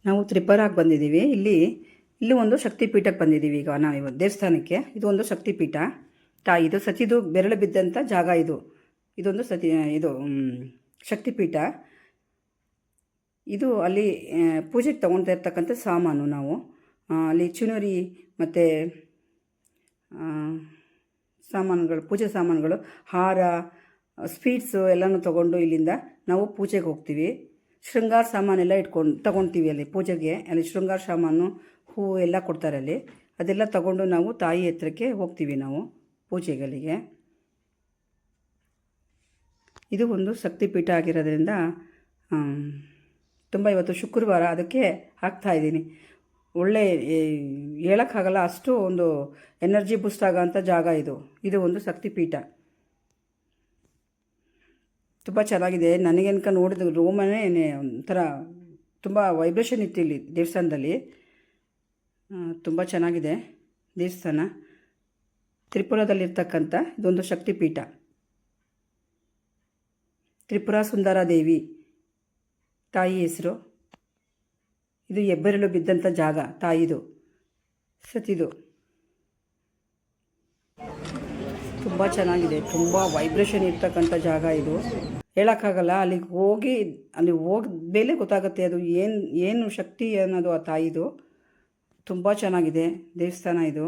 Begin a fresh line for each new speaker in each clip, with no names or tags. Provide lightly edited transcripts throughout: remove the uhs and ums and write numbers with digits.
ನಾವು ತ್ರಿಪುರಾಗೆ ಬಂದಿದ್ದೀವಿ. ಇಲ್ಲಿ ಒಂದು ಶಕ್ತಿಪೀಠಕ್ಕೆ ಬಂದಿದ್ದೀವಿ. ಈಗ ನಾವು ದೇವಸ್ಥಾನಕ್ಕೆ. ಇದು ಒಂದು ಶಕ್ತಿಪೀಠ. ಇದು ಸತಿದು ಬೆರಳು ಬಿದ್ದಂಥ ಜಾಗ. ಇದೊಂದು ಇದು ಶಕ್ತಿಪೀಠ. ಇದು ಅಲ್ಲಿ ಪೂಜೆಗೆ ತೊಗೊಳ್ತಾ ಇರ್ತಕ್ಕಂಥ ಸಾಮಾನು. ನಾವು ಅಲ್ಲಿ ಚುನರಿ ಮತ್ತು ಸಾಮಾನುಗಳು, ಪೂಜೆ ಸಾಮಾನುಗಳು, ಹಾರ, ಸ್ವೀಟ್ಸು ಎಲ್ಲನೂ ತೊಗೊಂಡು ಇಲ್ಲಿಂದ ನಾವು ಪೂಜೆಗೆ ಹೋಗ್ತೀವಿ. ಶೃಂಗಾರ ಸಾಮಾನೆಲ್ಲ ತೊಗೊಳ್ತೀವಿ ಅಲ್ಲಿ ಪೂಜೆಗೆ. ಅಲ್ಲಿ ಶೃಂಗಾರ ಸಾಮಾನು, ಹೂವು ಎಲ್ಲ ಕೊಡ್ತಾರೆ ಅಲ್ಲಿ. ಅದೆಲ್ಲ ತಗೊಂಡು ನಾವು ತಾಯಿ ಹತ್ರಕ್ಕೆ ಹೋಗ್ತೀವಿ ನಾವು ಪೂಜೆಗಳಿಗೆ. ಇದು ಒಂದು ಶಕ್ತಿಪೀಠ ಆಗಿರೋದ್ರಿಂದ ತುಂಬ ಇವತ್ತು ಶುಕ್ರವಾರ, ಅದಕ್ಕೆ ಹಾಕ್ತಾಯಿದ್ದೀನಿ. ಒಳ್ಳೆ ಹೇಳೋಕ್ಕಾಗಲ್ಲ, ಅಷ್ಟು ಒಂದು ಎನರ್ಜಿ ಬೂಸ್ಟ್ ಆಗೋಂಥ ಜಾಗ ಇದು ಒಂದು ಶಕ್ತಿಪೀಠ. ತುಂಬ ಚೆನ್ನಾಗಿದೆ. ನನಗೇನ್ಕ ನೋಡಿದ ರೋಮನೇ ಒಂಥರ ತುಂಬ ವೈಬ್ರೇಷನ್ ಇತ್ತು ಇಲ್ಲಿ ದೇವಸ್ಥಾನದಲ್ಲಿ. ತುಂಬ ಚೆನ್ನಾಗಿದೆ ದೇವಸ್ಥಾನ. ತ್ರಿಪುರದಲ್ಲಿರ್ತಕ್ಕಂಥ ಇದೊಂದು ಶಕ್ತಿಪೀಠ. ತ್ರಿಪುರ ಸುಂದರ ದೇವಿ ತಾಯಿ ಹೆಸರು. ಇದು ಹೆಬ್ಬೆರಳು ಬಿದ್ದಂಥ ಜಾಗ ತಾಯಿದು, ಸತಿದು. ತುಂಬ ಚೆನ್ನಾಗಿದೆ. ತುಂಬ ವೈಬ್ರೇಷನ್ ಇರ್ತಕ್ಕಂಥ ಜಾಗ ಇದು. ಹೇಳೋಕ್ಕಾಗಲ್ಲ. ಅಲ್ಲಿ ಹೋದ ಮೇಲೆ ಗೊತ್ತಾಗುತ್ತೆ ಅದು ಏನು ಶಕ್ತಿ ಅನ್ನೋದು ಆ ತಾಯಿದು. ತುಂಬ ಚೆನ್ನಾಗಿದೆ ದೇವಸ್ಥಾನ ಇದು.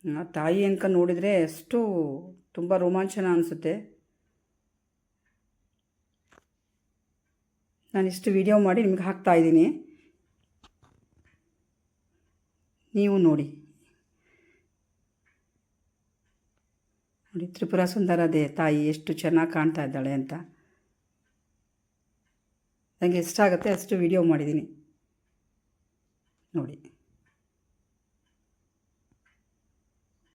ಆ ತಾಯಿ ಅನ್ಕೊಂಡು ನೋಡಿದರೆ ಅಷ್ಟು ತುಂಬ ರೋಮಾಂಚನ ಅನಿಸುತ್ತೆ. ನಾನಿಷ್ಟು ವಿಡಿಯೋ ಮಾಡಿ ನಿಮಗೆ ಹಾಕ್ತಾಯಿದ್ದೀನಿ, ನೀವು ನೋಡಿ. ತ್ರಿಪುರ ಸುಂದರ ತಾಯಿ ಎಷ್ಟು ಚೆನ್ನಾಗಿ ಕಾಣ್ತಾ ಇದ್ದಾಳೆ ಅಂತ. ನನಗೆ ಎಷ್ಟಾಗುತ್ತೆ ಅಷ್ಟು ವಿಡಿಯೋ ಮಾಡಿದ್ದೀನಿ ನೋಡಿ.